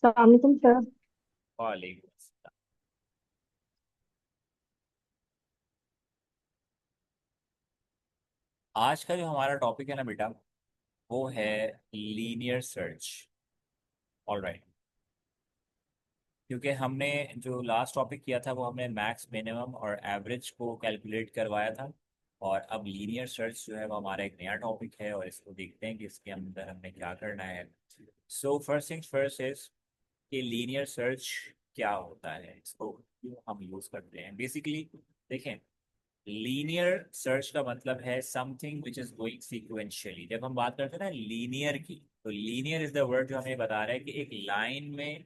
अस्सलामुअलैकुम सर। वालेकुम अस्सलाम। आज का जो हमारा टॉपिक है ना बेटा, वो है लीनियर सर्च। ऑलराइट। क्योंकि हमने जो लास्ट टॉपिक किया था वो हमने मैक्स मिनिमम और एवरेज को कैलकुलेट करवाया था। और अब लीनियर सर्च जो है वो हमारा एक नया टॉपिक है और इसको देखते हैं कि इसके अंदर हमने क्या करना है। So first things first is कि लीनियर सर्च क्या होता है, इसको क्यों हम यूज करते हैं बेसिकली। देखें, लीनियर सर्च का मतलब है something which is going sequentially. जब हम बात करते हैं ना लीनियर की, तो लीनियर इज द वर्ड जो हमें बता रहा है कि एक लाइन में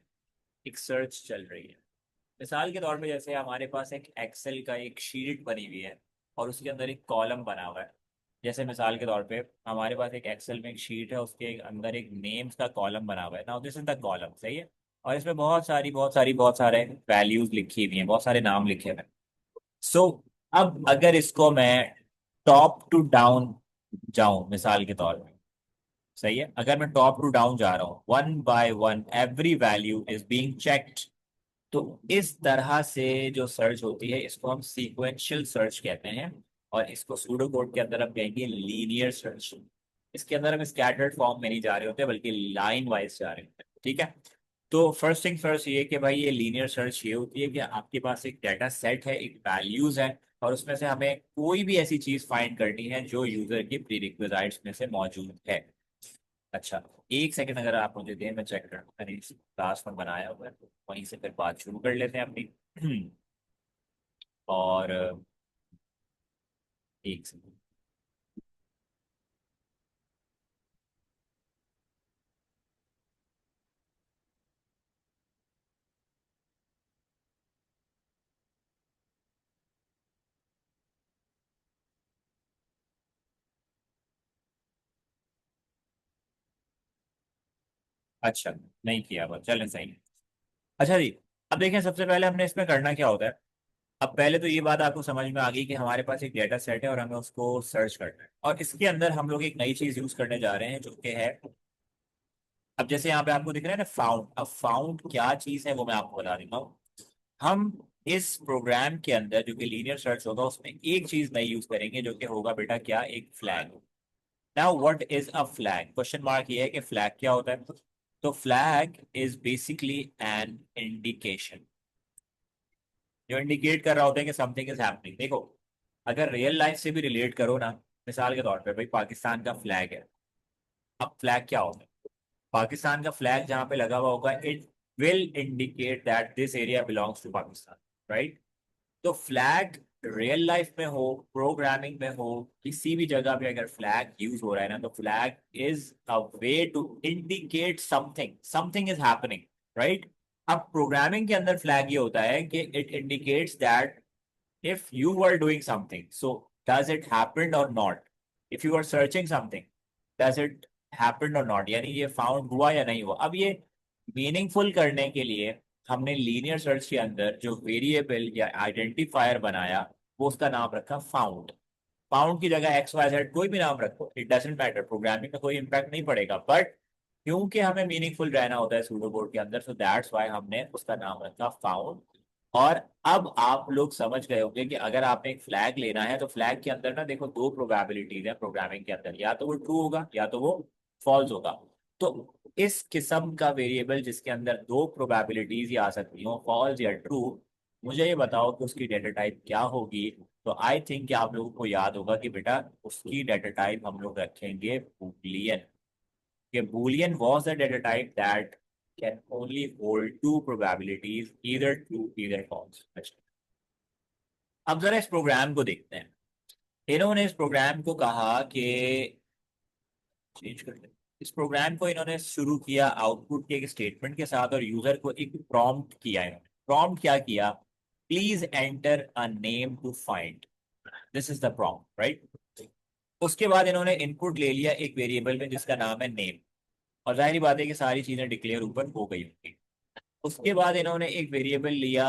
एक सर्च चल रही है। मिसाल के तौर पे जैसे हमारे पास एक एक्सेल का एक शीट बनी हुई है और उसके अंदर एक कॉलम बना हुआ है। जैसे मिसाल के तौर पे हमारे पास एक एक्सेल में एक शीट है, उसके अंदर एक नेम्स का कॉलम बना हुआ है। Now this is the column, सही है। और इसमें बहुत सारे वैल्यूज लिखी हुई हैं, बहुत सारे नाम लिखे हुए हैं। सो अब अगर इसको मैं टॉप टू डाउन जाऊं मिसाल के तौर पे, सही है, अगर मैं टॉप टू डाउन जा रहा हूं, one by one every value is being checked, तो इस तरह से जो सर्च होती है इसको हम सीक्वेंशियल सर्च कहते हैं। और इसको सूडो कोड के अंदर हम कहेंगे लीनियर सर्च। इसके अंदर हम स्कैटर्ड फॉर्म में नहीं जा रहे होते बल्कि लाइन वाइज जा रहे होते हैं, ठीक है। तो फर्स्ट थिंग फर्स्ट ये कि भाई ये लीनियर सर्च ये होती है कि आपके पास एक डाटा सेट है, एक वैल्यूज है, और उसमें से हमें कोई भी ऐसी चीज फाइंड करनी है जो यूजर की प्रीरिक्विजिट्स में से मौजूद है। अच्छा, एक सेकंड अगर आप मुझे दें, मैं चेक कर, मैंने क्लास में बनाया हुआ है तो वहीं से फिर बात शुरू कर लेते हैं अपनी। और एक सेकंड। अच्छा, नहीं किया हुआ, चलें सही है। अच्छा जी, अब देखें सबसे पहले हमने इसमें करना क्या होता है। अब पहले तो ये बात आपको समझ में आ गई कि हमारे पास एक डेटा सेट है और हमें उसको सर्च करना है, और इसके अंदर हम लोग एक नई चीज यूज करने जा रहे हैं जो कि है, अब जैसे यहाँ पे आपको दिख रहा है ना फाउंड। अब फाउंड क्या चीज है वो मैं आपको बता देता हूँ। हम इस प्रोग्राम के अंदर जो कि लीनियर सर्च होगा उसमें एक चीज नई यूज करेंगे जो कि होगा बेटा क्या, एक flag. Now what is a flag, question mark ये है कि फ्लैग क्या होता है। तो flag is basically an indication, जो इंडिकेट कर रहा होता है कि समथिंग इज हैपनिंग। देखो, अगर रियल लाइफ से भी रिलेट करो ना, मिसाल के तौर पे भाई पाकिस्तान का फ्लैग है। अब फ्लैग क्या होता है, पाकिस्तान का फ्लैग जहां पे लगा हुआ होगा, it will indicate that this area belongs to Pakistan, right. तो फ्लैग रियल लाइफ में हो, प्रोग्रामिंग में हो, किसी भी जगह पे अगर फ्लैग यूज हो रहा है ना, तो flag is a way to indicate something, something is happening, right. अब प्रोग्रामिंग के अंदर फ्लैग ये होता है कि it indicates that if you were doing something, so does it happened or not? If you are searching something, does it happened or not? यानी ये found हुआ या नहीं हुआ। अब ये मीनिंगफुल करने के लिए हमने लीनियर सर्च के अंदर जो वेरिएबल या आइडेंटिफायर बनाया, वो उसका नाम रखा फाउंड। फाउंड की जगह एक्स वाई जेड कोई भी नाम रखो, इट डजेंट मैटर, प्रोग्रामिंग में कोई इम्पैक्ट नहीं पड़ेगा, बट क्योंकि हमें मीनिंगफुल रहना होता है सूडो कोड के अंदर, सो दैट्स वाई हमने उसका नाम रखा फाउंड। और अब आप लोग समझ गए होंगे कि अगर आपने एक फ्लैग लेना है तो फ्लैग के अंदर ना देखो दो प्रोबेबिलिटीज है प्रोग्रामिंग के अंदर, या तो वो ट्रू होगा या तो वो फॉल्स होगा। तो इस किस्म का वेरिएबल जिसके अंदर दो प्रोबेबिलिटीज ही आ सकती हो, फॉल्स या ट्रू, मुझे ये बताओ कि उसकी डेटा टाइप क्या होगी। तो आई थिंक कि आप लोगों को याद होगा कि बेटा उसकी डेटा टाइप हम लोग रखेंगे बूलियन। कि boolean was a data type that can only hold two probabilities, either true either false। अच्छा, अब जरा इस प्रोग्राम को देखते हैं। इन्होंने इस प्रोग्राम को कहा कि चेंज कर दे। इस प्रोग्राम को इन्होंने शुरू किया आउटपुट के एक स्टेटमेंट के साथ और यूजर को एक प्रॉम्प्ट किया। इन्होंने प्रॉम्प्ट क्या किया, please enter a name to find, this is the prompt, right. उसके बाद इन्होंने इनपुट ले लिया एक वेरिएबल में जिसका नाम है नेम, और जाहिर बात है कि सारी चीजें डिक्लेयर ऊपर हो गई होंगी। उसके बाद इन्होंने एक वेरिएबल लिया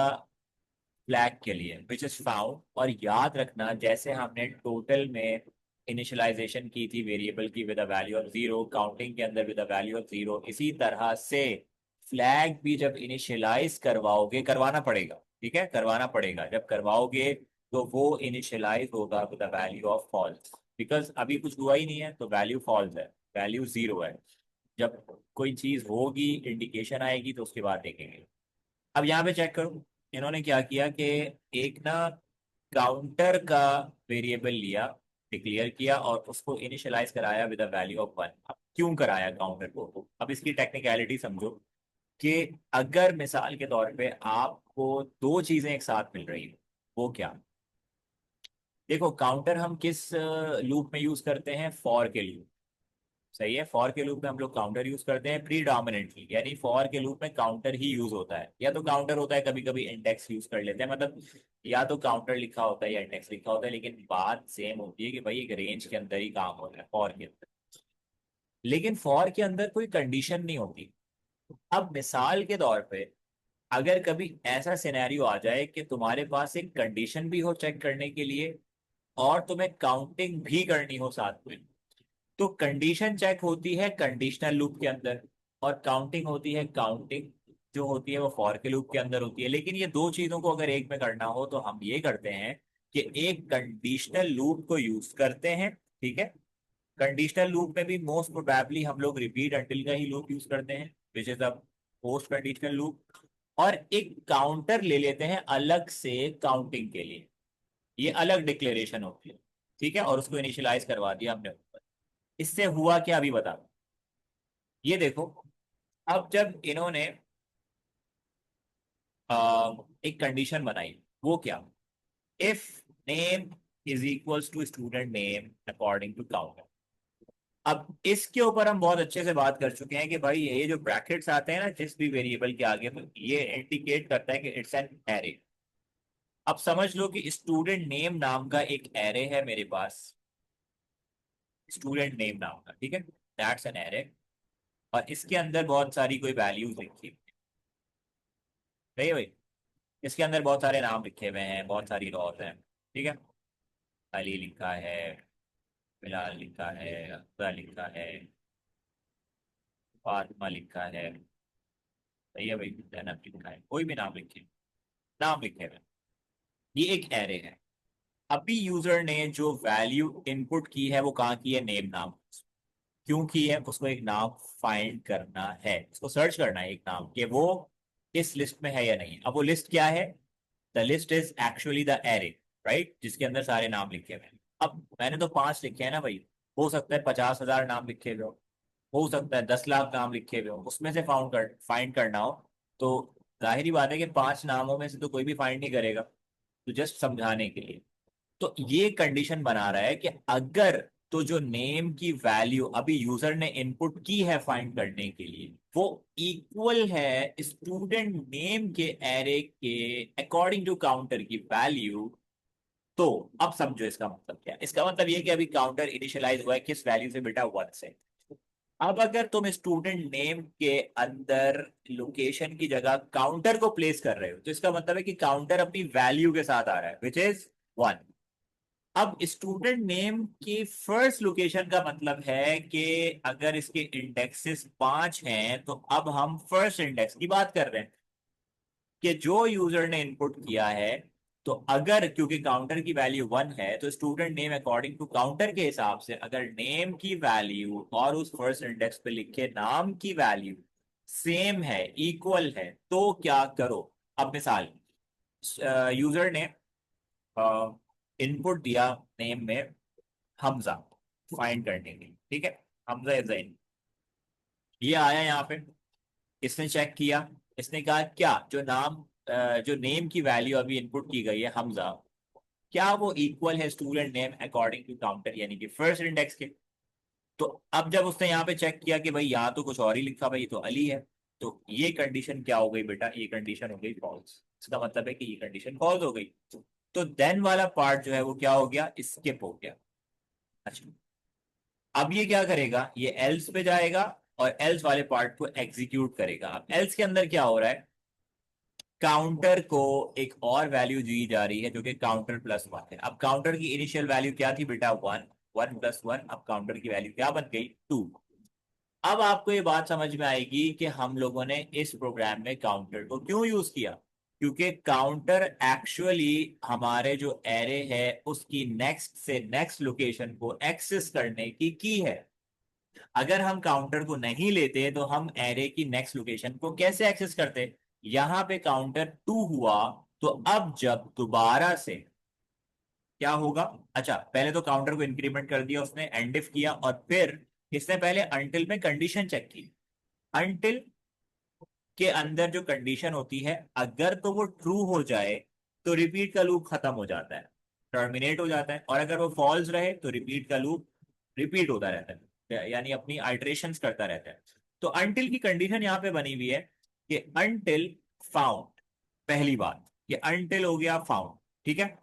फ्लैग के लिए विच इज फाउंड, और याद रखना जैसे हमने टोटल में इनिशियलाइजेशन की थी वेरिएबल की with a value of zero, counting के अंदर with a value of zero, इसी तरह से फ्लैग भी जब इनिशियलाइज करवाओगे, करवाना पड़ेगा, ठीक है, करवाना पड़ेगा, जब करवाओगे तो वो इनिशियलाइज होगा with the value of false, because अभी कुछ हुआ ही नहीं है तो वैल्यू फॉल्स है, वैल्यू जीरो है। जब कोई चीज होगी, इंडिकेशन आएगी, तो उसके बाद देखेंगे। अब यहाँ पे चेक करो, इन्होंने क्या किया कि एक ना काउंटर का वेरिएबल लिया, डिक्लेयर किया और उसको इनिशियलाइज कराया with a value of one. अब क्यों कराया काउंटर को, अब इसकी टेक्निकलिटी समझो कि अगर मिसाल के तौर पे आपको दो चीजें एक साथ मिल रही है, वो क्या, देखो काउंटर हम किस लूप में यूज करते हैं, फॉर के लूप, सही है, फॉर के लूप में हम लोग काउंटर यूज करते हैं प्रीडोमिनेंटली, यानी फॉर के लूप में काउंटर ही यूज होता है, या तो काउंटर होता है, कभी कभी इंडेक्स यूज कर लेते हैं, मतलब या तो काउंटर लिखा होता है या इंडेक्स लिखा होता है, लेकिन बात सेम होती है कि भाई एक रेंज के अंदर ही काम होता है फॉर के अंदर। लेकिन फॉर के अंदर कोई कंडीशन नहीं होती। अब मिसाल के तौर पे अगर कभी ऐसा सिनेरियो आ जाए कि तुम्हारे पास एक कंडीशन भी हो चेक करने के लिए और तुम्हें काउंटिंग भी करनी हो साथ में, तो कंडीशन चेक होती है कंडीशनल लूप के अंदर, और काउंटिंग होती है, काउंटिंग जो होती है वो फॉर के लूप के अंदर होती है। लेकिन ये दो चीजों को अगर एक में करना हो तो हम ये करते हैं कि एक कंडीशनल लूप को यूज करते हैं, ठीक है। कंडीशनल लूप में भी मोस्ट प्रोबेबली हम लोग रिपीट अंटिल का ही लूप यूज करते हैं, which is a post conditional loop. और एक काउंटर ले लेते हैं अलग से काउंटिंग के लिए, ये अलग डिक्लेरेशन होती है, ठीक है, और उसको इनिशियलाइज करवा दिया हमने ऊपर। इससे हुआ क्या अभी बता, ये देखो, अब जब इन्होंने एक कंडीशन बनाई, वो क्या, if name is equals to student name according to counter. अब इसके ऊपर हम बहुत अच्छे से बात कर चुके हैं कि भाई ये जो ब्रैकेट्स आते हैं ना जिस भी वेरिएबल के आगे, तो ये इंडिकेट करता है कि इट्स एन एरे। अब समझ लो कि स्टूडेंट नेम नाम का एक एरे है मेरे पास, स्टूडेंट नेम नाम का, ठीक है, दैट्स एन एरे। और इसके अंदर बहुत सारी कोई वैल्यूज लिखी हुई है, सही है भाई, इसके अंदर बहुत सारे नाम लिखे हुए हैं, बहुत सारी रॉस हैं, ठीक है, अली लिखा है, बिलाल लिखा है, अब्दुल्ला लिखा है, फातिमा लिखा है, सही है भाई, जैनब लिखा है, कोई भी नाम लिखे, नाम लिखे हुए हैं। ये एक एरे है। अभी यूजर ने जो वैल्यू इनपुट की है वो कहाँ की है, नेम नाम, क्यों की है, उसको एक नाम फाइंड करना है, उसको सर्च करना है एक नाम कि वो इस लिस्ट में है या नहीं। अब वो लिस्ट क्या है, the list is actually the array, right, जिसके अंदर सारे नाम लिखे हुए हैं। अब मैंने तो 5 लिखे हैं ना भाई, हो सकता है 50,000 नाम लिखे हुए हो सकता है 10 लाख नाम लिखे हुए हो, उसमें से फाइंड करना हो, तो जाहिर बात है कि 5 नामों में से तो कोई भी फाइंड नहीं करेगा। तो जस्ट समझाने के लिए, तो ये कंडीशन बना रहा है कि अगर, तो जो नेम की वैल्यू अभी यूजर ने इनपुट की है फाइंड करने के लिए, वो इक्वल है स्टूडेंट नेम के एरे के अकॉर्डिंग टू काउंटर की वैल्यू, तो अब समझो इसका मतलब क्या है। इसका मतलब ये कि अभी काउंटर इनिशियलाइज हुआ है किस वैल्यू से बेटा, 1 से। अब अगर तुम स्टूडेंट नेम के अंदर लोकेशन की जगह काउंटर को प्लेस कर रहे हो, तो इसका मतलब है कि काउंटर अपनी वैल्यू के साथ आ रहा है विच इज 1। अब स्टूडेंट नेम की फर्स्ट लोकेशन का मतलब है कि अगर इसके इंडेक्सेस 5 हैं तो अब हम फर्स्ट इंडेक्स की बात कर रहे हैं कि जो यूजर ने इनपुट किया है, तो अगर क्योंकि काउंटर की वैल्यू 1 है तो student name according to counter के हिसाब से अगर नेम की वैल्यू और उस फर्स्ट इंडेक्स पे लिखे नाम की वैल्यू सेम है, इक्वल है, तो क्या करो। अब मिसाल, यूजर ने इनपुट दिया नेम में हमजा फाइंड करने के लिए, ठीक है, हमजा इज इन, ये आया यहाँ पे, इसने चेक किया, इसने कहा क्या जो नाम जो नेम की वैल्यू अभी इनपुट की गई है हमजा, क्या वो इक्वल है student name according to counter यानी कि फर्स्ट इंडेक्स के। तो अब जब उसने यहाँ पे चेक किया कि भाई यहाँ तो कुछ और ही लिखा, भाई ये तो अली है, तो ये कंडीशन क्या हो गई बेटा, ये कंडीशन हो गई फॉल्स। इसका मतलब है कि ये कंडीशन फॉल्स हो गई, तो देन वाला पार्ट जो है वो क्या हो गया, स्किप हो गया। अच्छा, अब ये क्या करेगा, ये एल्स पे जाएगा और एल्स वाले पार्ट को एग्जीक्यूट करेगा। अब एल्स के अंदर क्या हो रहा है, काउंटर को एक और वैल्यू दी जा रही है जो कि काउंटर प्लस 1 है। अब काउंटर की इनिशियल वैल्यू क्या थी बेटा, 1, 1 प्लस 1, अब काउंटर की वैल्यू क्या बन गई, 2। अब आपको ये बात समझ में आएगी कि हम लोगों ने इस प्रोग्राम में काउंटर को क्यों यूज किया। क्योंकि काउंटर एक्चुअली हमारे जो एरे है उसकी नेक्स्ट से नेक्स्ट लोकेशन को एक्सेस करने की है। अगर हम काउंटर को नहीं लेते तो हम एरे की नेक्स्ट लोकेशन को कैसे एक्सेस करते। यहां पे काउंटर 2 हुआ, तो अब जब दोबारा से क्या होगा। अच्छा, पहले तो काउंटर को इंक्रीमेंट कर दिया उसने, एंड इफ किया, और फिर इसने पहले अनटिल में कंडीशन चेक की। अनटिल के अंदर जो कंडीशन होती है, अगर तो वो ट्रू हो जाए तो रिपीट का लूप खत्म हो जाता है, टर्मिनेट हो जाता है, और अगर वो फॉल्स रहे तो रिपीट का लूप रिपीट होता रहता है, यानी अपनी आइट्रेशंस करता रहता है। तो अनटिल की कंडीशन यहाँ पे बनी हुई है कि अनटिल फाउंड, पहली बात ये अनटिल हो गया फाउंड, ठीक है।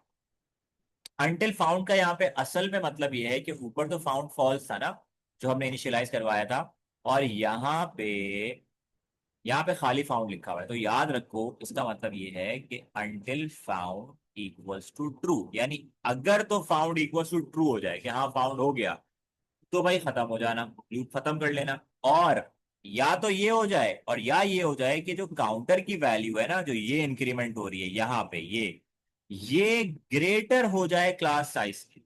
अनटिल फाउंड का यहाँ पे असल में मतलब ये है कि ऊपर तो फाउंड फॉल्स था ना, जो हमने इनिशियलाइज करवाया था, और यहाँ पे खाली फाउंड लिखा हुआ है, तो याद रखो इसका मतलब ये है कि until found equals to true, यानी अगर तो फाउंड इक्वल्स टू ट्रू हो जाए कि हाँ फाउंड हो गया, तो भाई खत्म हो जाना, लूप खत्म कर लेना। और या तो ये हो जाए, और या ये हो जाए कि जो काउंटर की वैल्यू है ना, जो ये इंक्रीमेंट हो रही है यहाँ पे, ये ग्रेटर हो जाए क्लास साइज की।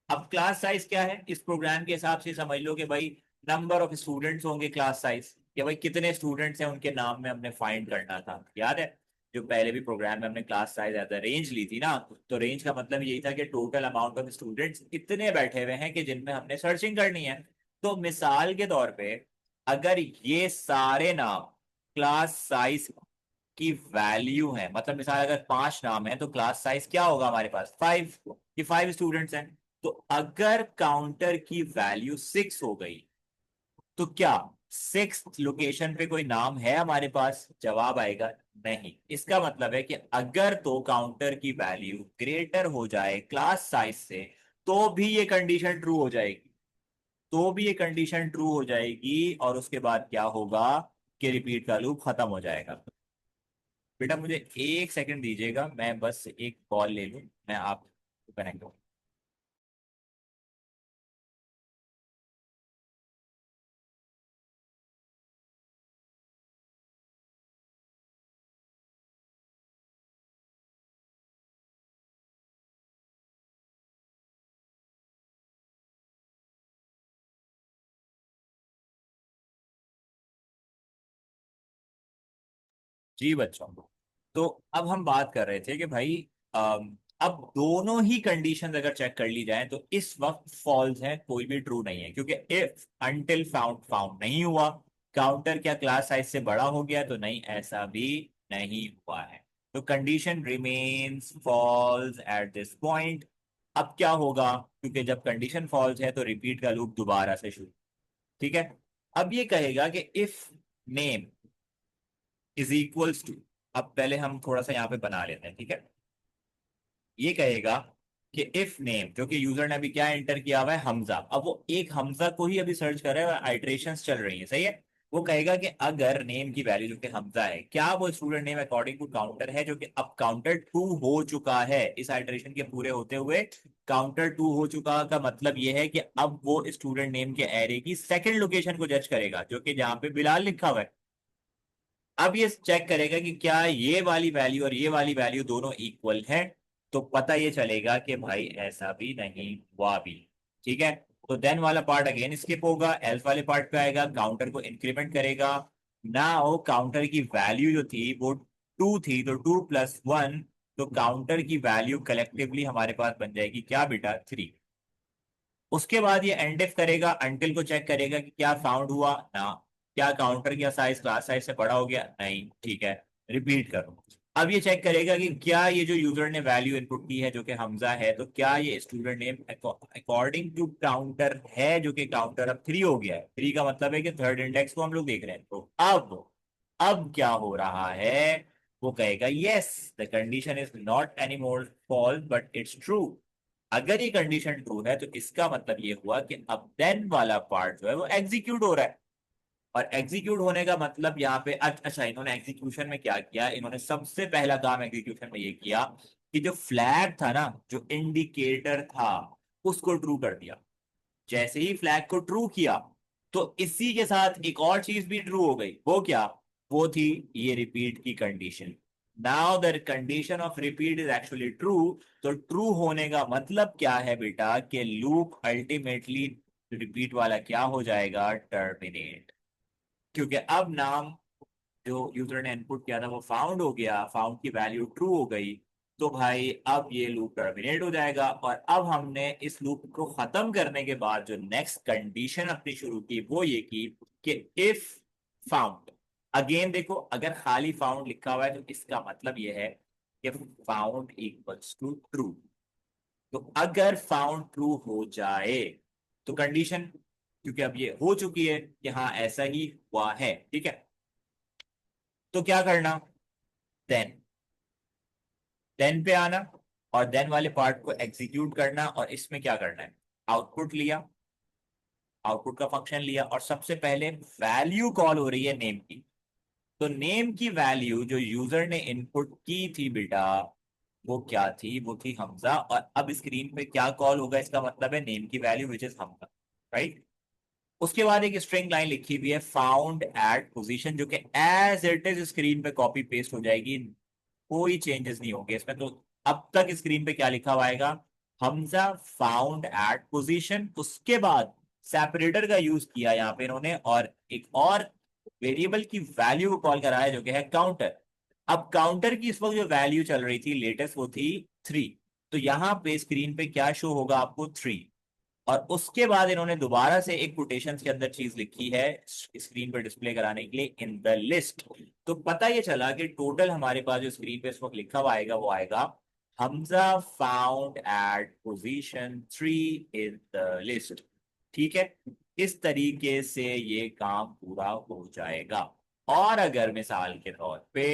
अब क्लास साइज क्या है इस प्रोग्राम के हिसाब से, समझ लो कि भाई नंबर ऑफ स्टूडेंट्स होंगे क्लास साइज, कि भाई कितने स्टूडेंट्स हैं उनके नाम में हमने फाइंड करना था, याद है। जो पहले भी प्रोग्राम में हमने class size as a range ली थी ना, तो रेंज का मतलब यही था कि टोटल अमाउंट ऑफ स्टूडेंट्स इतने बैठे हुए हैं कि जिनमें हमने सर्चिंग करनी है। तो मिसाल के तौर पे अगर ये सारे नाम क्लास साइज की वैल्यू है, मतलब मिसाल अगर 5 नाम है तो क्लास साइज क्या होगा हमारे पास 5, ये 5 स्टूडेंट्स हैं। तो अगर काउंटर की वैल्यू 6 हो गई, तो क्या 6 लोकेशन पे कोई नाम है हमारे पास, जवाब आएगा नहीं। इसका मतलब है कि अगर तो काउंटर की वैल्यू ग्रेटर हो जाए क्लास साइज से, तो भी ये कंडीशन ट्रू हो जाएगी, तो भी ये कंडीशन ट्रू हो जाएगी, और उसके बाद क्या होगा कि रिपीट का लूप खत्म हो जाएगा। बेटा मुझे 1 सेकंड दीजिएगा, मैं बस एक कॉल ले लूं, मैं आपको कनेक्ट हूँ। जी बच्चों, तो अब हम बात कर रहे थे कि भाई अब दोनों ही कंडीशंस अगर चेक कर ली जाए तो इस वक्त फॉल्स है, कोई भी ट्रू नहीं है, क्योंकि इफ अनटिल फाउंड फाउंड नहीं हुआ, काउंटर क्या क्लास साइज से बड़ा हो गया, तो नहीं, ऐसा भी नहीं हुआ है। तो condition remains false at this point. अब क्या होगा, क्योंकि जब कंडीशन फॉल्स है तो रिपीट का लूप दोबारा से शुरू, ठीक है। अब ये कहेगा कि if name is equals to, अब पहले हम थोड़ा सा यहाँ पे बना लेते हैं, ठीक है। ये कहेगा कि इफ नेम, जो कि यूजर ने अभी क्या एंटर किया हुआ है, हमजा, अब वो एक हमजा को ही अभी सर्च कर रहा है और आइट्रेशंस चल रही है, सही है। वो कहेगा कि अगर नेम की वैल्यू जो कि हमजा है, क्या वो student name according to counter है, जो कि अब काउंटर 2 हो चुका है, इस आइट्रेशन के पूरे होते हुए काउंटर 2 हो चुका का मतलब ये है कि अब वो स्टूडेंट नेम के एरे की सेकंड लोकेशन को जज करेगा, जो कि जहां पे बिलाल लिखा हुआ है। अब ये चेक करेगा कि क्या ये वाली वैल्यू और ये वाली वैल्यू दोनों इक्वल है, तो पता ये चलेगा कि भाई ऐसा भी नहीं हुआ भी, ठीक है। तो देन वाला पार्ट अगेन स्किप होगा, एल्स वाले पार्ट पे आएगा, काउंटर को इंक्रीमेंट करेगा। नाउ काउंटर की वैल्यू जो थी वो 2 थी, तो 2 + 1, तो काउंटर की वैल्यू कलेक्टिवली हमारे पास बन जाएगी क्या बेटा, 3। उसके बाद ये एंड इफ करेगा, अंटिल को चेक करेगा कि क्या फाउंड हुआ ना, क्या काउंटर का साइज क्लास साइज से बड़ा हो गया, नहीं, ठीक है, रिपीट करो। अब ये चेक करेगा कि क्या ये जो यूजर ने वैल्यू इनपुट की है जो कि हमजा है, तो क्या ये student name according to counter है, जो कि काउंटर अब 3 हो गया है, 3 का मतलब है कि थर्ड इंडेक्स को हम लोग देख रहे हैं। तो अब क्या हो रहा है, वो कहेगा yes, the condition is not any more false but it's true. अगर ये कंडीशन ट्रू है तो इसका मतलब ये हुआ कि अब देन वाला पार्ट जो है वो एग्जीक्यूट हो रहा है। और एग्जीक्यूट होने का मतलब यहाँ पे अच्छा, इन्होंने एग्जीक्यूशन में क्या किया, इन्होंने सबसे पहला काम एग्जीक्यूशन में ये किया कि जो फ्लैग था ना, जो इंडिकेटर था, उसको ट्रू कर दिया। जैसे ही फ्लैग को ट्रू किया, तो इसी के साथ एक और चीज भी ट्रू हो गई, वो क्या? वो थी ये रिपीट की condition. Now the condition of repeat is actually true. तो ट्रू होने का मतलब क्या है बेटा, कि लूप अल्टीमेटली रिपीट वाला क्या हो जाएगा, टर्मिनेट। क्योंकि अब नाम जो यूजर ने इनपुट किया था वो फाउंड हो गया, फाउंड की वैल्यू ट्रू हो गई, तो भाई अब ये लूप टर्मिनेट हो जाएगा। और अब हमने इस लूप को खत्म करने के बाद जो नेक्स्ट कंडीशन अपनी शुरू की वो ये की कि इफ फाउंड, अगेन देखो अगर खाली फाउंड लिखा हुआ है तो इसका मतलब ये है कि फाउंड इक्वल्स टू ट्रू। तो अगर फाउंड ट्रू हो जाए तो कंडीशन, क्योंकि अब ये हो चुकी है कि हाँ ऐसा ही हुआ है, ठीक है, तो क्या करना, देन देन पे आना और देन वाले पार्ट को एग्जीक्यूट करना। और इसमें क्या करना है, आउटपुट लिया, आउटपुट का फंक्शन लिया और सबसे पहले वैल्यू कॉल हो रही है नेम की। तो नेम की वैल्यू जो यूजर ने इनपुट की थी बेटा, वो क्या थी, वो थी हमजा। और अब स्क्रीन पे क्या कॉल होगा, इसका मतलब है नेम की value which is Hamza, right. उसके बाद एक स्ट्रिंग लाइन लिखी हुई है फाउंड एट पोजीशन, जो कि एज इट इज स्क्रीन पे कॉपी पेस्ट हो जाएगी, कोई चेंजेस नहीं होंगे इसमें। तो अब तक स्क्रीन पे क्या लिखा हुआ आएगा, हमजा फाउंड एट पोजीशन। उसके बाद सेपरेटर का यूज किया यहाँ पे इन्होंने, और एक और वेरिएबल की वैल्यू को कॉल करा है जो कि है काउंटर। अब काउंटर की इस वक्त जो वैल्यू चल रही थी लेटेस्ट वो थी 3। तो यहाँ पे स्क्रीन पे क्या शो होगा आपको, 3। और उसके बाद इन्होंने दोबारा से एक कोटेशन के अंदर चीज लिखी है स्क्रीन पर डिस्प्ले कराने के लिए, इन द लिस्ट। तो पता ये चला कि टोटल हमारे पास जो स्क्रीन पे इस वक्त लिखा हुआ आएगा वो आएगा Hamza found at position 3 in the list. ठीक है, इस तरीके से ये काम पूरा हो जाएगा। और अगर मिसाल के तौर पे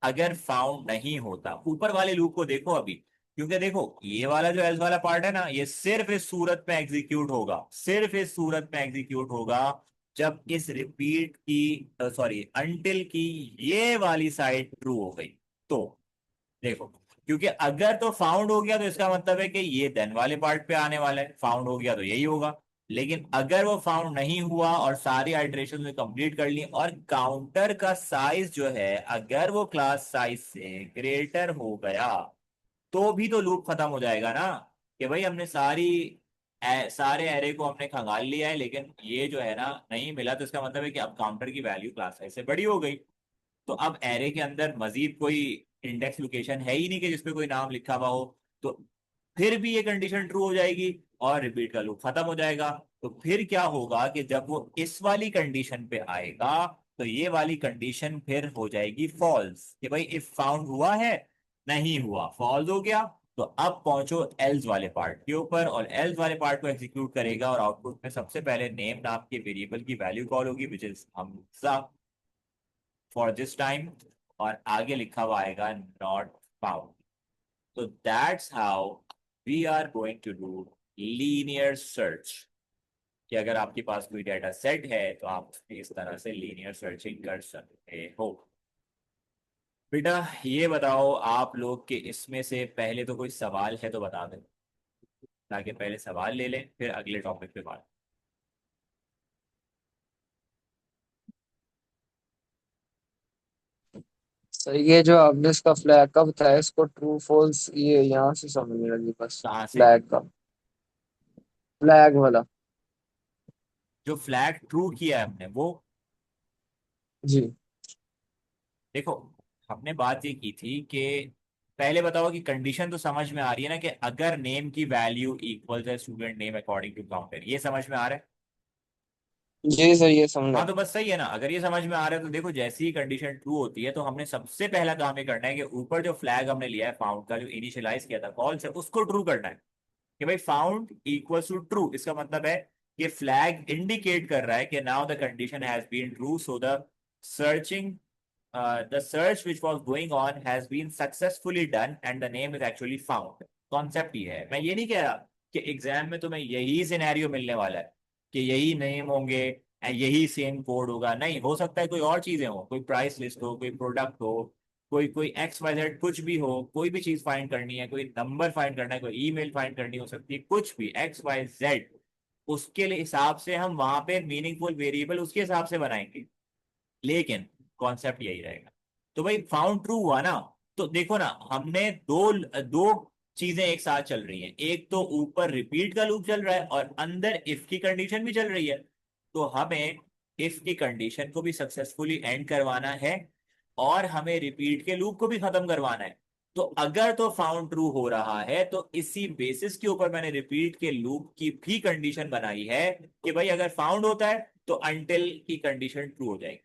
अगर फाउंड नहीं होता, ऊपर वाले लूप को देखो अभी, क्योंकि देखो ये वाला जो एल्स वाला पार्ट है ना, ये सिर्फ इस सूरत में एग्जीक्यूट होगा, सिर्फ इस सूरत में एग्जीक्यूट होगा जब इस रिपीट की, सॉरी अनटिल की ये वाली साइड ट्रू हो गई। तो देखो, क्योंकि अगर तो फाउंड हो गया तो इसका मतलब है कि ये देन वाले पार्ट पे आने वाला है, फाउंड हो गया तो यही होगा। लेकिन अगर वो फाउंड नहीं हुआ और सारी आइटरेशन में कंप्लीट कर ली और काउंटर का साइज जो है अगर वो क्लास साइज से ग्रेटर हो गया, तो भी तो लूप खत्म हो जाएगा ना। कि भाई हमने सारे एरे को हमने खंगाल लिया है लेकिन ये जो है ना नहीं मिला, तो इसका मतलब है कि अब काउंटर की वैल्यू क्लास साइज से बड़ी हो गई। तो अब एरे के अंदर मजीद कोई इंडेक्स लोकेशन है ही नहीं कि जिसपे कोई नाम लिखा हुआ हो। तो फिर भी ये कंडीशन ट्रू हो जाएगी और रिपीट का लूप खत्म हो जाएगा। तो फिर क्या होगा कि जब वो इस वाली कंडीशन पे आएगा तो ये वाली कंडीशन फिर हो जाएगी फॉल्स, कि भाई इफ फाउंड हुआ है, नहीं हुआ, फॉल्स हो गया। तो अब पहुंचो एल्स वाले पार्ट के ऊपर और एल्स वाले पार्ट को एग्जीक्यूट करेगा और आउटपुट में सबसे पहले नेम नाम के वेरिएबल की वैल्यू कॉल होगी which is Hamza for this time, और आगे लिखा हुआ आएगा नॉट फाउंड। तो that's how we are going to do linear search. कि अगर आपके पास कोई डाटा सेट है तो आप इस तरह से लीनियर सर्चिंग कर सकते हो। बेटा ये बताओ आप लोग के इसमें से पहले तो कोई सवाल है तो बता दें, ताकि पहले सवाल ले लें फिर अगले टॉपिक पे बात। सर ये जो आपने इसका फ्लैग का बताया, इसको ट्रू फॉल्स, ये यहाँ से समझने लगी बस। कहाँ से? फ्लैग का, फ्लैग वाला। जो फ्लैग ट्रू किया है हमने वो, जी। देखो हमने बात ये की थी कि पहले बताओ कि कंडीशन तो समझ में आ रही है ना, कि अगर नेम की वैल्यू इक्वल है student name according to counter, ये समझ में आ रहा है? जी सर, ये समझा। हाँ तो बस सही है ना। अगर ये समझ में आ रहा है तो देखो जैसी ही कंडीशन ट्रू होती है तो हमने सबसे पहला काम ये करना है कि ऊपर जो फ्लैग हमने लिया है फाउंड का, जो इनिशियलाइज किया था कॉल से, उसको ट्रू करना है। कि भाई फाउंड इक्वल टू ट्रू, इसका मतलब है कि फ्लैग इंडिकेट कर रहा है कि now the condition has been true, so the searching the search which was going on has been successfully done and the name is actually found। Concept ये है, मैं ये नहीं कह रहा कि एग्जाम में तुम्हें यही सिनेरियो मिलने वाला है कि यही नेम होंगे यही सेम कोड होगा, नहीं, हो सकता है कोई और चीजें हो, कोई प्राइस लिस्ट हो, कोई प्रोडक्ट हो, कोई कोई एक्स वाई जेड कुछ भी हो, कोई भी चीज फाइंड करनी है, कोई नंबर फाइंड करना है, कोई ईमेल फाइंड करनी हो सकती है, कुछ भी एक्स वाई जेड। उसके लिए हिसाब से हम वहां पे मीनिंगफुल वेरिएबल उसके हिसाब से बनाएंगे, लेकिन कॉन्सेप्ट यही रहेगा। तो भाई फाउंड ट्रू हुआ ना, तो देखो ना, हमने दो दो चीजें एक साथ चल रही हैं, एक तो ऊपर रिपीट का लूप चल रहा है और अंदर इफ की कंडीशन भी चल रही है। तो हमें इफ की कंडीशन को भी सक्सेसफुली एंड करवाना है और हमें रिपीट के लूप को भी खत्म करवाना है। तो अगर तो फाउंड ट्रू हो रहा है तो इसी बेसिस के ऊपर मैंने रिपीट के लूप की भी कंडीशन बनाई है कि भाई अगर फाउंड होता है तो अनटिल की कंडीशन ट्रू हो जाएगी,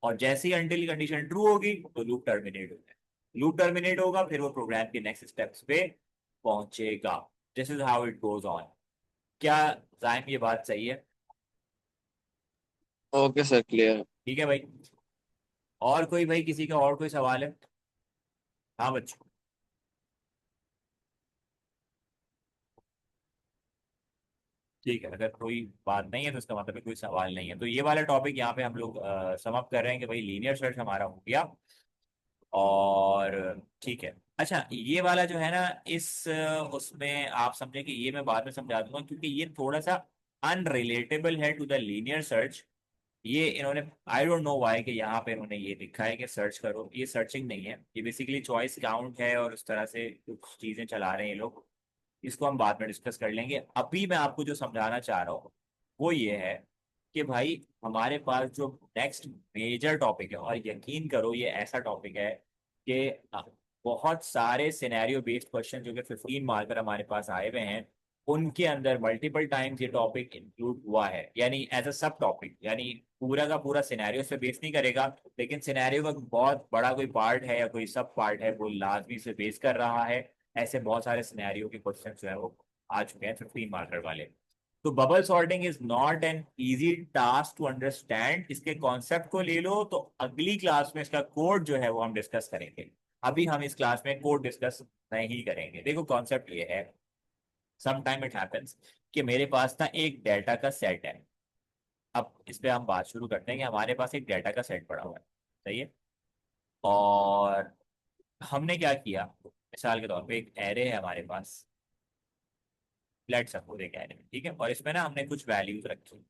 और जैसे ही अनटिल की कंडीशन ट्रू होगी तो लूप टर्मिनेट हो जाएगा। लूप टर्मिनेट होगा, फिर वो प्रोग्राम के नेक्स्ट स्टेप्स पे पहुंचेगा। This is how it goes on. क्या जायम ये बात सही है? Okay sir, clear. ठीक है भाई। और कोई भाई, किसी का और कोई सवाल है? हाँ बच्चों। ठीक है, अगर कोई बात नहीं है तो इसका मतलब है कोई सवाल नहीं है, तो ये वाला टॉपिक यहाँ पे हम लोग समाप्त कर रहे हैं कि भाई लीनियर सर्च हमारा हो गया। और ठीक है। अच्छा, ये वाला जो है ना, इस उसमें आप समझे कि ये मैं बाद में समझा दूंगा क्योंकि ये थोड़ा सा अनरिलेटेबल है टू द लीनियर सर्च। ये इन्होंने, आई डोंट नो व्हाई, कि यहाँ पे इन्होंने ये लिखा है कि सर्च करो, ये सर्चिंग नहीं है, ये बेसिकली चॉइस काउंट है और उस तरह से कुछ चीजें चला रहे हैं ये लोग। इसको हम बाद में डिस्कस कर लेंगे। अभी मैं आपको जो समझाना चाह रहा हूँ वो ये है कि भाई हमारे पास जो नेक्स्ट मेजर टॉपिक है, और यकीन करो ये ऐसा टॉपिक है कि बहुत सारे सिनेरियो बेस्ड क्वेश्चन जो कि 15 मार्कर हमारे पास आए हुए हैं, उनके अंदर मल्टीपल टाइम्स ये टॉपिक इंक्लूड हुआ है, यानी एज अ सब टॉपिक, यानी पूरा का पूरा सिनेरियो पे बेस नहीं करेगा, लेकिन सिनेरियो का बहुत बड़ा कोई पार्ट है या कोई सब पार्ट है वो लाजमी से बेस कर रहा है। ऐसे बहुत सारे सिनेरियो के क्वेश्चन जो है वो आ चुके हैं 15 मार्कर वाले। तो bubble sorting is not an easy task to understand, इसके कॉन्सेप्ट को ले लो, तो अगली क्लास में इसका कोड जो है वो हम डिस्कस करेंगे। अभी हम इस क्लास में कोड डिस्कस नहीं करेंगे। देखो कॉन्सेप्ट ये है, सम टाइम इट हैपेंस कि मेरे पास ना एक डाटा का सेट है। अब इस पे हम बात शुरू करते हैं कि हमारे पास एक डाटा का सेट पड़ा हुआ है, सही है। और हमने क्या किया, मिसाल के तौर पे एक एरे है हमारे पास, लेट्स सपोज एक एरे, ठीक है, और इसमें ना हमने कुछ वैल्यूज रखी।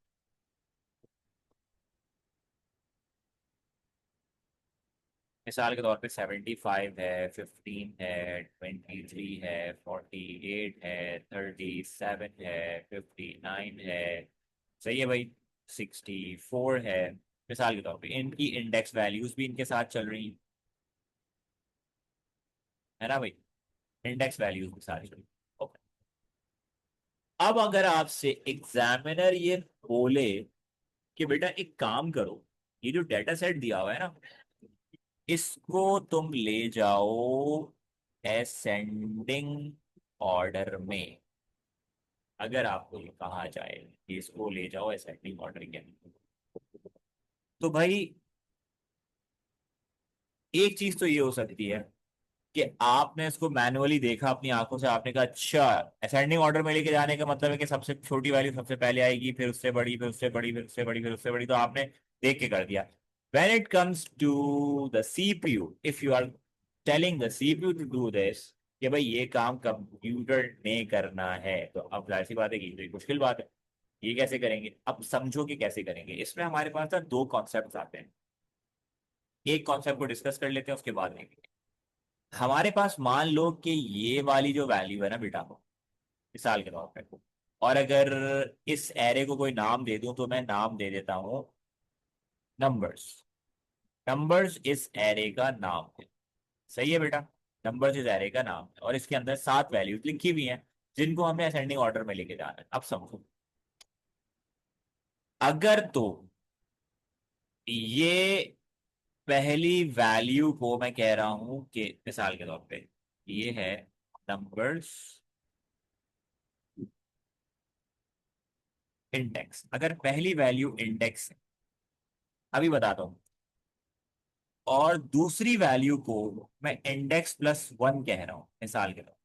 मिसाल के तौर पे 75 है, 15 है, 23 है, 48 है, 37 है, 59 है, सही है भाई, 64 है। मिसाल के तौर पे इनकी इंडेक्स वैल्यूज भी इनके साथ चल रही हैं, है ना भाई, इंडेक्स वैल्यूज भी साथ चल रही हैं। ओके। अब अगर आपसे एग्जामिनर ये बोले कि बेटा एक काम करो, ये जो डेटा सेट दिया हुआ है ना, इसको तुम ले जाओ असेंडिंग ऑर्डर में। अगर आपको ये कहा जाए कि इसको ले जाओ असेंडिंग ऑर्डर के अंदर, तो भाई एक चीज तो ये हो सकती है कि आपने इसको मैनुअली देखा अपनी आंखों से, आपने कहा अच्छा असेंडिंग ऑर्डर में लेके जाने का मतलब है कि सबसे छोटी वैल्यू सबसे पहले आएगी, फिर उससे बड़ी, फिर उससे बड़ी, फिर उससे बड़ी, फिर उससे बड़ी, तो आपने देख के कर दिया। when it comes to the CPU, if you are telling the CPU to do this, कि भाई ये काम कंप्यूटर ने करना है, तो अब जाहिर सी बात है कि ये तो एक मुश्किल बात है। ये कैसे करेंगे? अब समझो कि कैसे करेंगे। इसमें हमारे पास ना दो कॉन्सेप्ट आते हैं, एक कॉन्सेप्ट को डिस्कस कर लेते हैं, उसके बाद देखेंगे। हमारे पास मान लो कि ये वाली जो वैल्यू है ना बेटा, मिसाल के तौर पे, और अगर इस एरे को कोई नाम दे दूं तो मैं नाम दे देता हूं नंबर्स। नंबर्स इस एरे का नाम है, सही है बेटा। नंबर्स इस एरे का नाम है और इसके अंदर 7 वैल्यूज लिखी हुई हैं जिनको हमें असेंडिंग ऑर्डर में लेके जाना है। अब समझो, अगर तो ये पहली वैल्यू को मैं कह रहा हूं कि मिसाल के तौर पे ये है नंबर्स इंडेक्स, अगर पहली वैल्यू इंडेक्स है, अभी बताता हूँ, और दूसरी वैल्यू को मैं इंडेक्स प्लस वन कह रहा हूं मिसाल के तौर,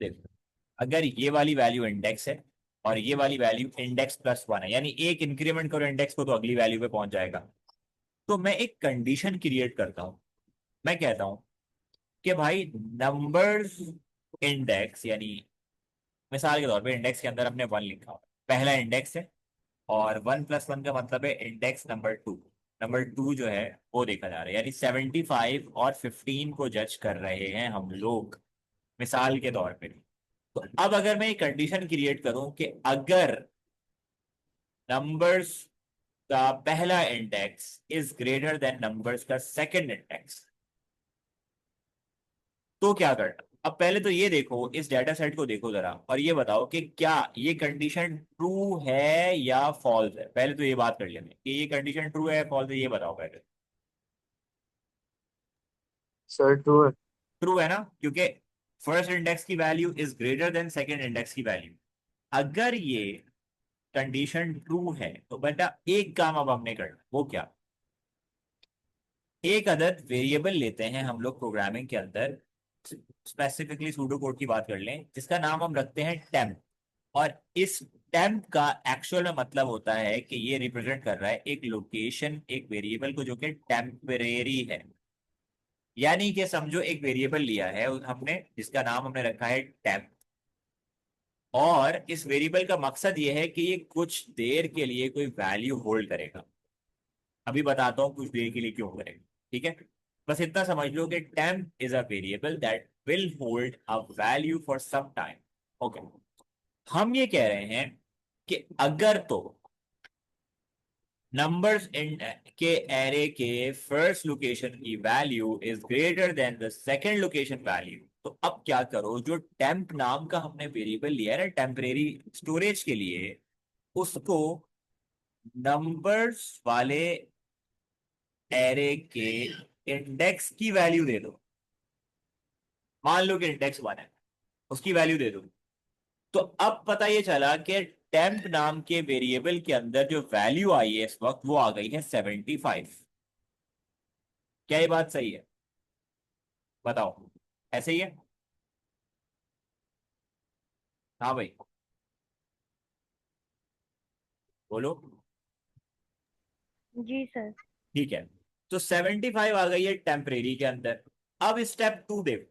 देखो, अगर ये वाली वैल्यू इंडेक्स है और ये वाली वैल्यू इंडेक्स प्लस वन है, यानी एक इंक्रीमेंट करो इंडेक्स को तो अगली वैल्यू पे पहुंच जाएगा, तो मैं एक कंडीशन क्रिएट करता हूं। मैं कहता हूं कि भाई नंबर्स इंडेक्स, यानी मिसाल के तौर पे इंडेक्स के अंदर हमने 1 लिखा हुआ है, पहला इंडेक्स है, और 1+1 का मतलब है इंडेक्स नंबर 2। नंबर 2 जो है वो देखा जा रहा है, यानी 75 और 15 को जज कर रहे हैं हम लोग, मिसाल के तौर पे। तो अब अगर मैं एक कंडीशन क्रिएट करूं कि अगर नंबर्स का पहला index is greater than numbers का सेकंड इंडेक्स, तो क्या करना। अब पहले तो ये देखो, इस डेटा सेट को देखो जरा, और ये बताओ कि क्या ये कंडीशन ट्रू है या फॉल्स है। पहले तो ये बात कर लेंगे कि ये कंडीशन ट्रू है या फॉल्स है, ये बताओ पहले। सर ट्रू है। ट्रू है ना, क्योंकि फर्स्ट इंडेक्स की value is greater than second index की वैल्यू। अगर ये कंडीशन ट्रू है तो बेटा एक काम अब हमने करना, वो क्या, एक अदद वेरिएबल लेते हैं हम लोग प्रोग्रामिंग के अंदर, स्पेसिफिकली सूडो कोड की बात कर लें, जिसका नाम हम रखते हैं टेम्प। और इस टेम्प का एक्चुअल में मतलब होता है कि ये रिप्रेजेंट कर रहा है एक लोकेशन, एक वेरिएबल को जो कि टेम्परेरी है। यानी कि समझो एक वेरिएबल लिया है हमने, जिसका नाम हमने रखा है टेम्प, और इस वेरिएबल का मकसद ये है कि ये कुछ देर के लिए कोई वैल्यू होल्ड करेगा। अभी बताता हूँ कुछ देर के लिए क्यों करेगा, ठीक है। बस इतना समझ लो कि temp is a variable that will hold a value for some time. Okay, हम ये कह रहे हैं कि अगर तो नंबर्स इन के एरे के फर्स्ट लोकेशन की value is greater than the second location value, तो अब क्या करो, जो टेम्प नाम का हमने वेरिएबल लिया है ना टेम्परेरी स्टोरेज के लिए, उसको नंबर्स वाले एरे के इंडेक्स की वैल्यू दे दो। मान लो कि इंडेक्स 1 है, उसकी वैल्यू दे दो। तो अब पता ये चला कि टेम्प नाम के वेरिएबल के अंदर जो वैल्यू आई है इस वक्त, वो आ गई है 75। क्या ये बात सही है, बताओ, ऐसे ही है। हाँ भाई, बोलो। जी सर। ठीक है, तो 75 आ गई है टेम्परेरी के अंदर। अब स्टेप 2 देखो।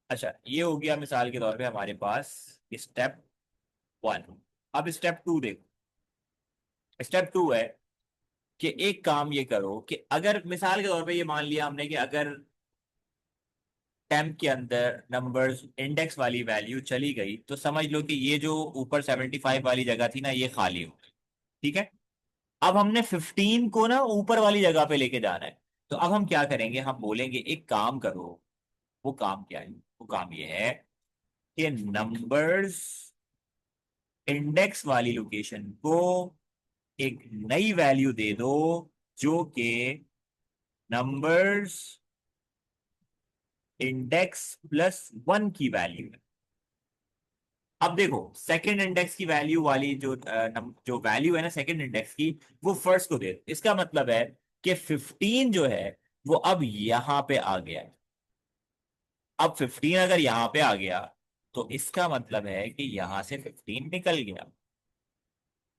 अच्छा, ये हो गया मिसाल के तौर पे हमारे पास स्टेप 1। अब स्टेप 2 देखो। स्टेप 2 है कि एक काम ये करो कि अगर मिसाल के तौर पे ये मान लिया हमने कि अगर टेम्प के अंदर नंबर्स इंडेक्स वाली वैल्यू चली गई, तो समझ लो कि ये जो ऊपर 75 वाली जगह थी ना, ये खाली हो गई। ठीक है, अब हमने 15 को ना ऊपर वाली जगह पे लेके जाना है। तो अब हम क्या करेंगे, हम बोलेंगे एक काम करो। वो काम क्या है, वो काम ये है कि नंबर्स इंडेक्स वाली लोकेशन को एक नई वैल्यू दे दो, जो कि नंबर्स इंडेक्स +1 की वैल्यू है। अब देखो, सेकंड इंडेक्स की वैल्यू वाली जो वैल्यू है ना सेकंड इंडेक्स की, वो फर्स्ट को दे दो। इसका मतलब है कि 15 जो है वो अब यहां पे आ गया है। अब 15 अगर यहां पे आ गया, तो इसका मतलब है कि यहां से 15 निकल गया।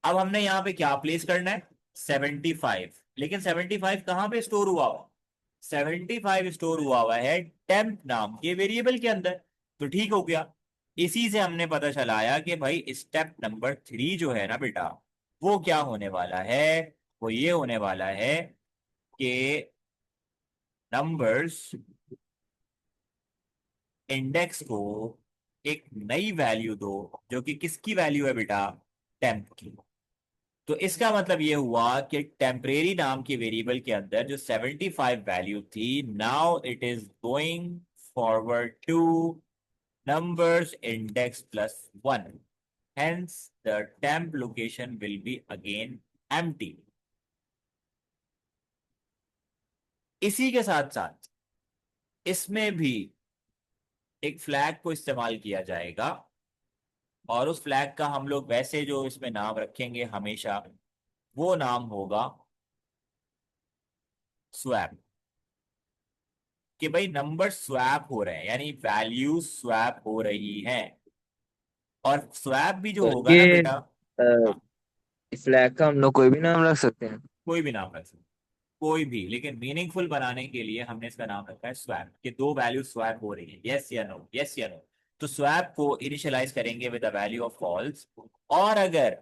अब हमने यहाँ पे क्या प्लेस करना है, 75। लेकिन 75 कहाँ पे स्टोर हुआ हुआ, 75 स्टोर हुआ हुआ है टेम्प नाम के वेरिएबल के अंदर। तो ठीक हो गया। इसी से हमने पता चलाया कि भाई स्टेप नंबर 3 जो है ना बेटा, वो क्या होने वाला है, वो ये होने वाला है कि नंबर्स इंडेक्स को एक नई वैल्यू दो, जो कि किसकी वैल्यू है बेटा, टेम्प की। तो इसका मतलब ये हुआ कि टेम्परेरी नाम के वेरिएबल के अंदर जो 75 वैल्यू थी, now it is going forward two numbers index +1, hence the temp location will be again empty। इसी के साथ साथ इसमें भी एक फ्लैग को इस्तेमाल किया जाएगा, और उस फ्लैग का हम लोग वैसे जो इसमें नाम रखेंगे हमेशा, वो नाम होगा स्वैप। कि भाई नंबर स्वैप हो रहे हैं, यानी वैल्यू स्वैप हो रही हैं। और स्वैप भी जो तो होगा ना ये बेटा, हाँ, फ्लैग का हम लोग कोई भी नाम रख सकते हैं। कोई भी नाम रख सकते। कोई भी, लेकिन मीनिंगफुल बनाने के लिए हमने इसका नाम रखा है स्वैप, कि दो वैल्यू स्वैप हो रही है, यस या नो, यस या नो। तो स्वैप को इनिशियलाइज करेंगे with the value of false, और अगर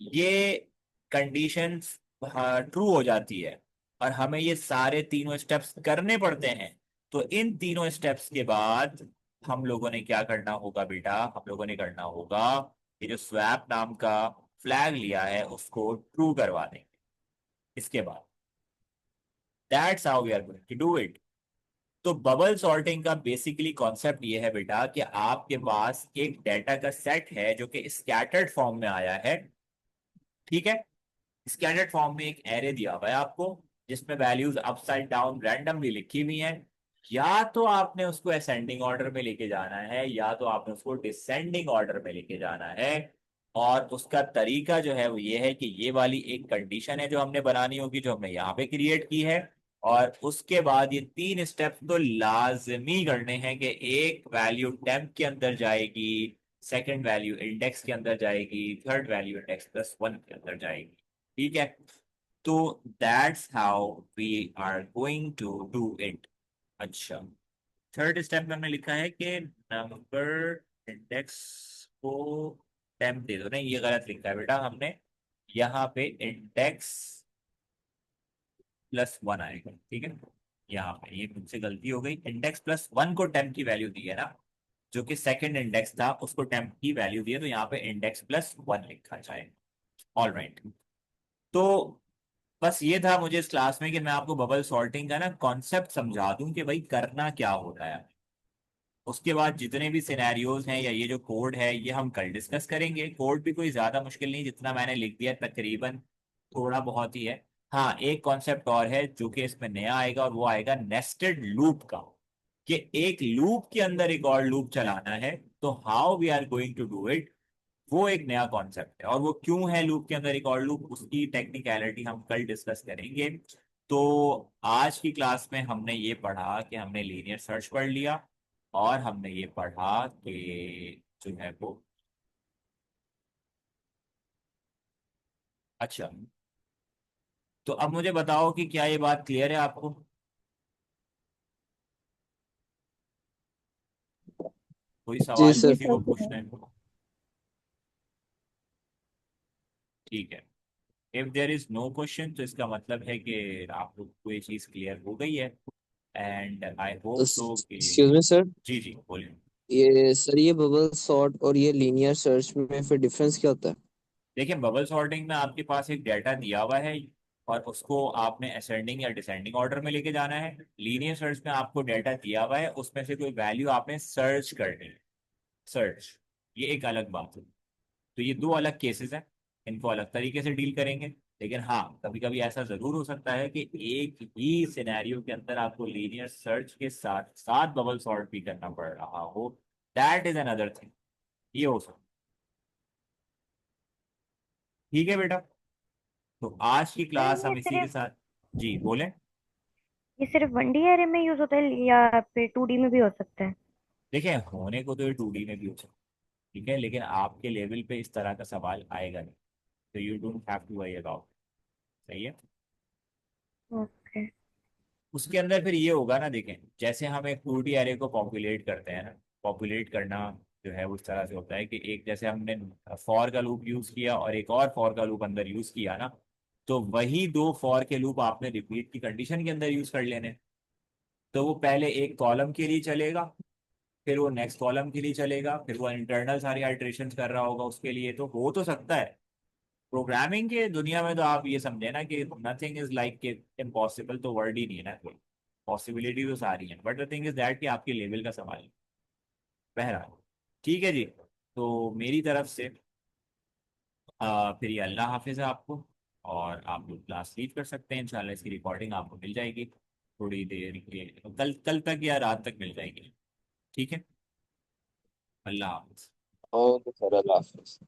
ये कंडीशन ट्रू हो जाती है और हमें ये सारे तीनों स्टेप्स करने पड़ते हैं, तो इन तीनों स्टेप्स के बाद हम लोगों ने क्या करना होगा बेटा, हम लोगों ने करना होगा ये जो स्वैप नाम का फ्लैग लिया है उसको ट्रू करवा देंगे इसके बाद। That's how we are going to do it. तो बबल सॉर्टिंग का बेसिकली कॉन्सेप्ट ये है बेटा कि आपके पास एक डाटा का सेट है जो कि स्कैटर्ड फॉर्म में आया है, ठीक है। स्कैटर्ड फॉर्म में एक एरे दिया हुआ है आपको, जिसमें वैल्यूज अपसाइड डाउन रैंडमली लिखी हुई हैं। या तो आपने उसको असेंडिंग ऑर्डर में लेके जाना है, या तो आपने उसको डिसेंडिंग ऑर्डर में लेके जाना है। और उसका तरीका जो है वो ये है कि ये वाली एक कंडीशन है जो हमने बनानी होगी, जो हमने यहाँ पे क्रिएट की है। और उसके बाद ये तीन स्टेप्स तो लाजमी करने हैं कि एक वैल्यू टेम्प के अंदर जाएगी, सेकंड वैल्यू इंडेक्स के अंदर जाएगी, third value index plus one के अंदर जाएगी, ठीक है। तो that's how we are going to do it. अच्छा, थर्ड स्टेप में हमने लिखा है कि नंबर इंडेक्स को टेम्प दे दो, नहीं ये गलत लिखा है बेटा हमने, यहाँ पे इंडेक्स प्लस वन आएगा, ठीक है। यहाँ पे ये मुझसे गलती हो गई, इंडेक्स प्लस वन को टेम्प की वैल्यू दी है ना, जो कि सेकंड इंडेक्स था उसको टेम्प की वैल्यू दी है, तो यहाँ पे इंडेक्स प्लस वन लिखा जाए। All right. तो बस ये था मुझे इस क्लास में कि मैं आपको बबल सॉर्टिंग का ना कॉन्सेप्ट समझा दूं कि भाई करना क्या होता है। उसके बाद जितने भी सिनेरियोज हैं या ये जो कोड है ये हम कल डिस्कस करेंगे। कोड भी कोई ज्यादा मुश्किल नहीं, जितना मैंने लिख दिया तकरीबन थोड़ा बहुत ही है। हाँ, एक कॉन्सेप्ट और है जो कि इसमें नया आएगा, और वो आएगा नेस्टेड लूप का, कि एक लूप के अंदर एक और लूप चलाना है। तो how we are going to do it, वो एक नया कॉन्सेप्ट है। और वो क्यों है लूप के अंदर एक और लूप, उसकी टेक्निकलिटी हम कल डिस्कस करेंगे। तो आज की क्लास में हमने ये पढ़ा कि हमने लीनियर सर्च पढ़ लिया, और हमने ये पढ़ा कि जो है वो, अच्छा, तो अब मुझे बताओ कि क्या ये बात क्लियर है आपको। कोई जी सवाल सर। किसी को पूछना है? ठीक है। If there is no question तो इसका मतलब है कि आप लोग को ये चीज क्लियर हो गई है। एंड आई होप सो कि, एक्सक्यूज मी सर, जी जी बोलिए। ये सर ये बबल सॉर्ट और ये लीनियर सर्च में फिर डिफरेंस क्या होता है? देखिए, बबल सॉर्टिंग में आपके पास एक डाटा दिया हुआ है, और उसको आपने असेंडिंग या डिसेंडिंग ऑर्डर में लेके जाना है। लीनियर सर्च में आपको डाटा दिया हुआ है, उसमें से कोई वैल्यू आपने सर्च करनी है, सर्च, ये एक अलग बात है। तो ये दो अलग केसेस हैं, इनको अलग तरीके से डील करेंगे। लेकिन हाँ, कभी कभी ऐसा जरूर हो सकता है कि एक ही सिनेरियो के अंदर आपको लीनियर सर्च के साथ साथ बबल सॉर्ट भी करना पड़ रहा हो, दैट इज अनदर थिंग, ये हो सकता है। ठीक है बेटा, तो आज की सर क्लास ये हम इसी के सिर्फ साथ, जी बोले। ये सिर्फ 1D एरे में यूज होता है या फिर 2D में भी हो सकता है? देखिए, होने को तो ये 2D में भी हो सकता है, ठीक है, लेकिन आपके लेवल पे इस तरह का सवाल आएगा नहीं, तो you don't have to worry about, सही है। ओके। उसके अंदर फिर ये होगा ना, देखें, जैसे हम एक 2D एरे को पॉपुलेट करते हैं ना, पॉपुलेट करना जो है उस तरह से होता है कि एक, जैसे हमने फॉर का लूप यूज किया और एक और फॉर का लूप अंदर यूज किया ना, तो वही दो फॉर के लूप आपने रिपीट की कंडीशन के अंदर यूज कर लेने। तो वो पहले एक कॉलम के लिए चलेगा, फिर वो नेक्स्ट कॉलम के लिए चलेगा, फिर वो इंटरनल सारी आइट्रेशन कर रहा होगा उसके लिए, तो हो तो सकता है। प्रोग्रामिंग के दुनिया में तो आप ये समझे ना कि नथिंग इज लाइक के इम्पॉसिबल, तो वर्ड ही नहीं है ना कोई, पॉसिबिलिटी तो सारी है, but the thing is that कि आपके लेवल का सवाल है। बहरहाल, ठीक है जी। तो मेरी तरफ से फिर ये अल्लाह हाफिज है आपको, और आप लोग क्लास लीव कर सकते हैं, इंशाल्लाह इसकी रिकॉर्डिंग आपको मिल जाएगी थोड़ी देर के, कल कल तक या रात तक मिल जाएगी, ठीक है। अल्लाह हाफिज। ओके सर, अल्लाह हाफिज।